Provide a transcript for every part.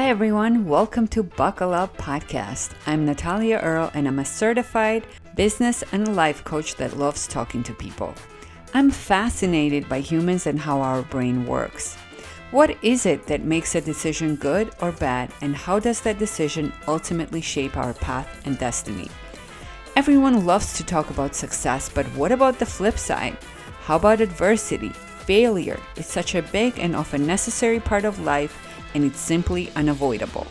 Hi everyone, welcome to Buckle Up Podcast. I'm Natalia Earle and I'm a certified business and life coach that loves talking to people. I'm fascinated by humans and how our brain works. What is it that makes a decision good or bad, and how does that decision ultimately shape our path and destiny? Everyone loves to talk about success, but what about the flip side? How about adversity? Failure is such a big and often necessary part of life, and it's simply unavoidable.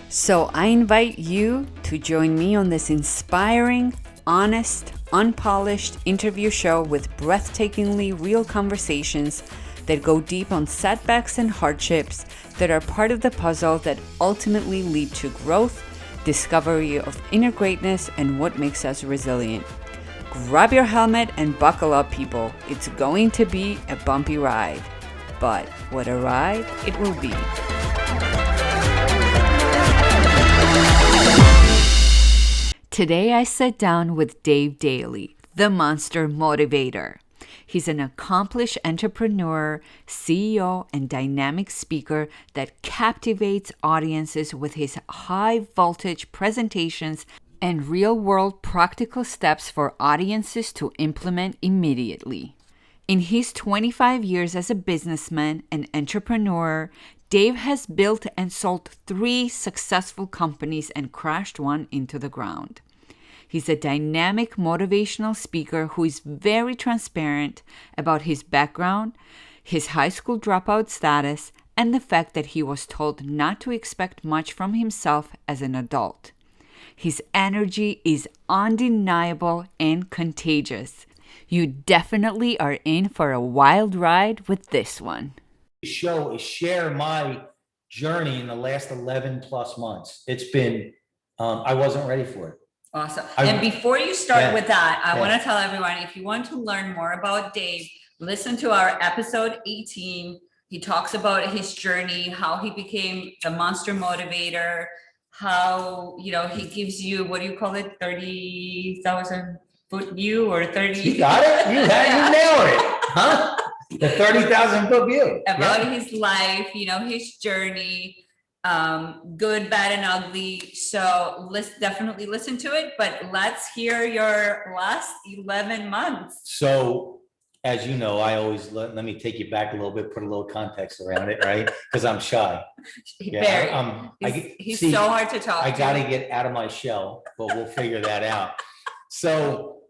So I invite you to join me on this inspiring, honest, unpolished interview show with breathtakingly real conversations that go deep on setbacks and hardships that are part of the puzzle that ultimately lead to growth, discovery of inner greatness, and what makes us resilient. Grab your helmet and buckle up, people. It's going to be a bumpy ride. But what a ride it will be. Today I sat down with Daley, the Monster Motivator. He's an accomplished entrepreneur, CEO, and dynamic speaker that captivates audiences with his high-voltage presentations and real-world practical steps for audiences to implement immediately. In his 25 years as a businessman and entrepreneur, Dave has built and sold 3 successful companies and crashed one into the ground. He's a dynamic motivational speaker who is very transparent about his background, his high school dropout status, and the fact that he was told not to expect much from himself as an adult. His energy is undeniable and contagious. You definitely are in for a wild ride with this one. Show is share my journey in the last 11 plus months. It's been, I wasn't ready for it. Awesome. And before you start with that, I want to tell everyone, if you want to learn more about Dave, listen to our episode 18. He talks about his journey, how he became the Monster Motivator, how, he gives you, what do you call it? 30,000 foot view or 30. You got it. You nailed it. Huh? The 30,000 foot view. About his life, his journey. Good, bad, and ugly. So let's definitely listen to it, but let's hear your last 11 months. So as you know, I always let me take you back a little bit, put a little context around it, right? Because I'm shy. He's so hard to talk I to. got to get out of my shell, but we'll figure that out. So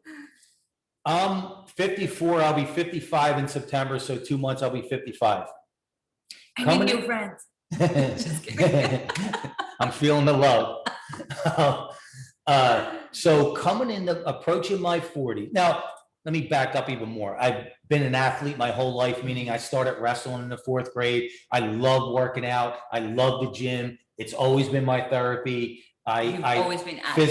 I'm 54, I'll be 55 in September. So 2 months, I'll be 55. I need new friends. Just kidding. I'm feeling the love. So coming in, approaching my 40. Now, let me back up even more. I've been an athlete my whole life, meaning I started wrestling in the 4th grade. I love working out. I love the gym. It's always been my therapy. You've always been active.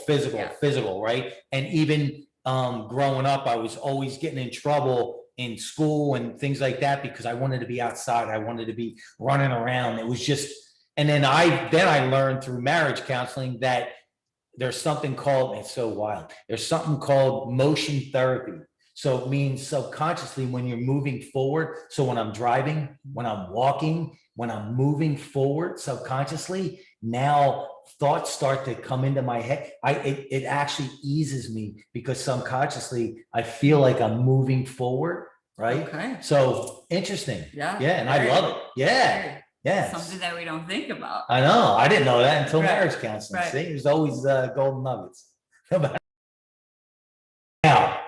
Physical, right? And even growing up, I was always getting in trouble in school and things like that because I wanted to be outside. I wanted to be running around. It was just, and then I learned through marriage counseling that there's something called, it's so wild. There's something called motion therapy. So it means subconsciously when you're moving forward. So when I'm driving, when I'm walking, when I'm moving forward subconsciously, now thoughts start to come into my head. It actually eases me because subconsciously I feel like I'm moving forward, right? Okay. So interesting. Yeah. And I love it. Yeah. Something that we don't think about. I know. I didn't know that until marriage counseling. Right. See, there's always golden nuggets. Now,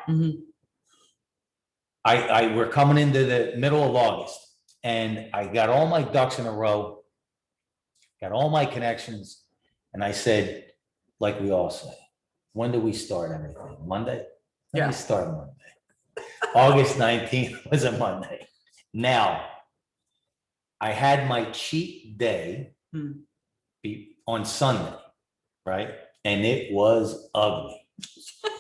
we're coming into the middle of August, and I got all my ducks in a row, got all my connections, and I said, like we all say, when do we start everything? Monday? Let me start Monday. August 19th was a Monday. Now, I had my cheat day on Sunday, right? And it was ugly.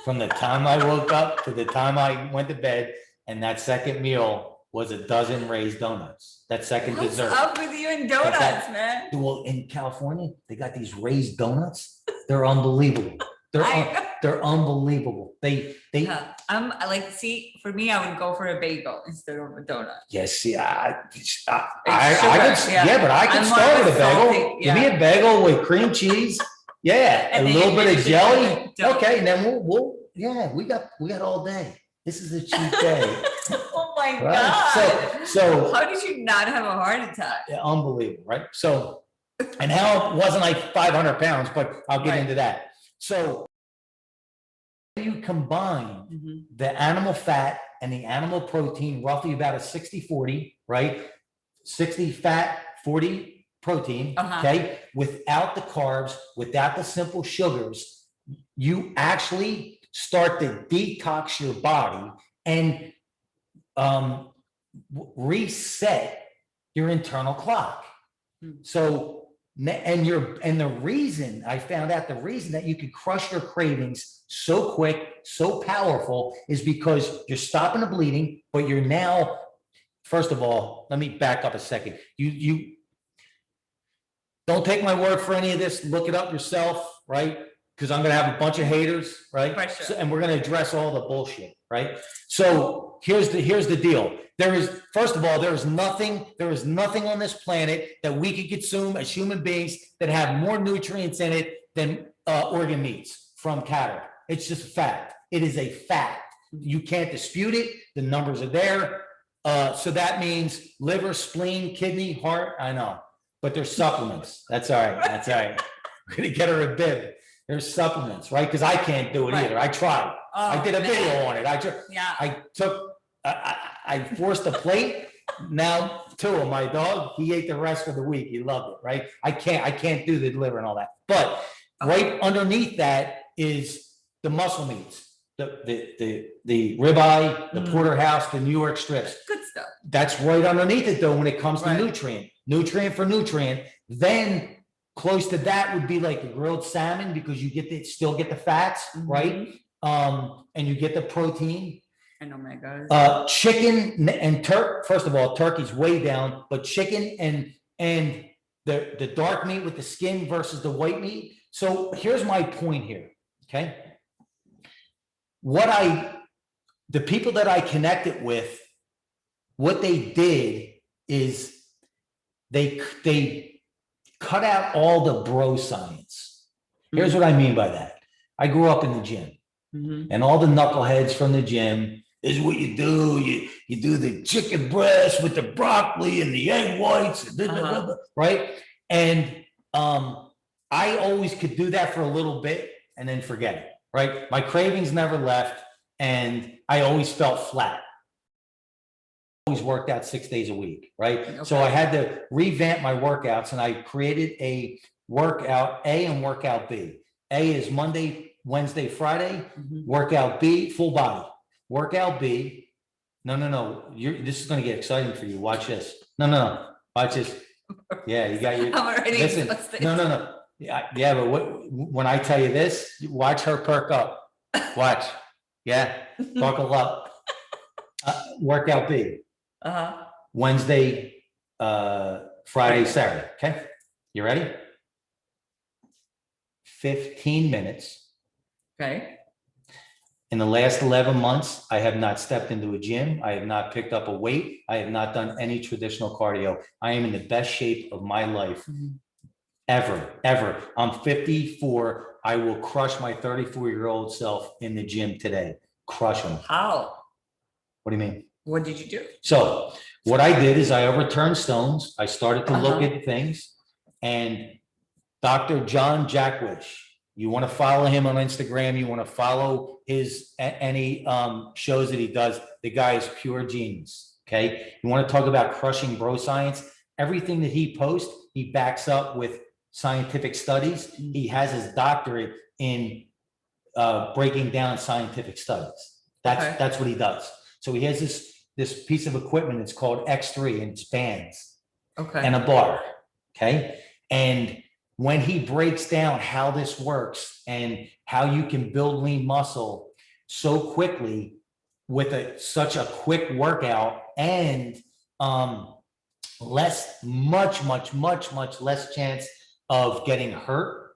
From the time I woke up to the time I went to bed, and that second meal was a dozen raised donuts. That second dessert. What's up with you and donuts, man? Well, in California, they got these raised donuts. They're unbelievable. They're unbelievable. They I'm like, see, for me, I would go for a bagel instead of a donut. yes, yeah, Sugar, but I can I'm start more with a salty, bagel. yeah. Give me a bagel with cream cheese. Yeah, And a then little you bit of finish it jelly. with dough. Okay, and then we got all day. This is a cheat day. Oh my Right? God. So How did you not have a heart attack? yeah, unbelievable, right? So, and how it wasn't like 500 pounds, but I'll get Right. into that. So you combine Mhm. the animal fat and the animal protein, roughly about a 60-40, right? 60 fat, 40 protein, okay? Without the carbs, without the simple sugars, you actually start to detox your body and reset your internal clock. So, and the reason I found out, the reason that you could crush your cravings so quick, so powerful, is because you're stopping the bleeding, but you're now, first of all, let me back up a second. You don't take my word for any of this. Look it up yourself, right? Because I'm going to have a bunch of haters, right? For sure. So, and we're going to address all the bullshit, right? So here's the deal. First of all, there is nothing on this planet that we can consume as human beings that have more nutrients in it than organ meats from cattle. It's just a fact. It is a fact. You can't dispute it. The numbers are there. So that means liver, spleen, kidney, heart. I know, but there's supplements. That's all right. That's all right. We're gonna get her a bib. There's supplements, right? Because I can't do it either. I tried. I did a video on it. I forced a plate. Now, two of my dog, he ate the rest for the week. He loved it, right? I can't do the liver and all that. But right underneath that is the muscle meats, the ribeye, the porterhouse, the New York strips. Good stuff. That's right underneath it, though, when it comes to nutrient for nutrient. Then close to that would be like the grilled salmon, because you still get the fats, right? And you get the protein. And omega. Chicken and first of all, turkey's way down, but chicken and the dark meat with the skin versus the white meat. So here's my point here, okay? The people that I connected with, what they did is they cut out all the bro science. Here's what I mean by that. I grew up in the gym, and all the knuckleheads from the gym, this is what you do. You do the chicken breast with the broccoli and the egg whites, right? And I always could do that for a little bit and then forget it, right? My cravings never left, and I always felt flat. Always worked out 6 days a week, right? Okay. So I had to revamp my workouts, and I created a workout A and workout B. A is Monday, Wednesday, Friday. Workout B, full body. Workout B. No. This is going to get exciting for you. Watch this. No. Watch this. Yeah, you got your. I'm already exhausted. No. Yeah, but when I tell you this, watch her perk up. Watch. Yeah, buckle up. Workout B. Wednesday, Friday, Saturday. Okay, you ready? 15 minutes. Okay. In the last 11 months, I have not stepped into a gym. I have not picked up a weight. I have not done any traditional cardio. I am in the best shape of my life ever. I'm 54. I will crush my 34-year-old self in the gym today. Crush him. How? What do you mean? What did you do? So what I did is I overturned stones. I started to look at things, and Dr. John Jackwish, you want to follow him on Instagram. You want to follow his any shows that he does. The guy is pure genius. Okay. You want to talk about crushing bro science? Everything that he posts, he backs up with scientific studies. He has his doctorate in breaking down scientific studies. That's what he does. So he has this piece of equipment. It's called X3, and it's bands. Okay. And a bar. Okay. And when he breaks down how this works and how you can build lean muscle so quickly with such a quick workout, and much less chance of getting hurt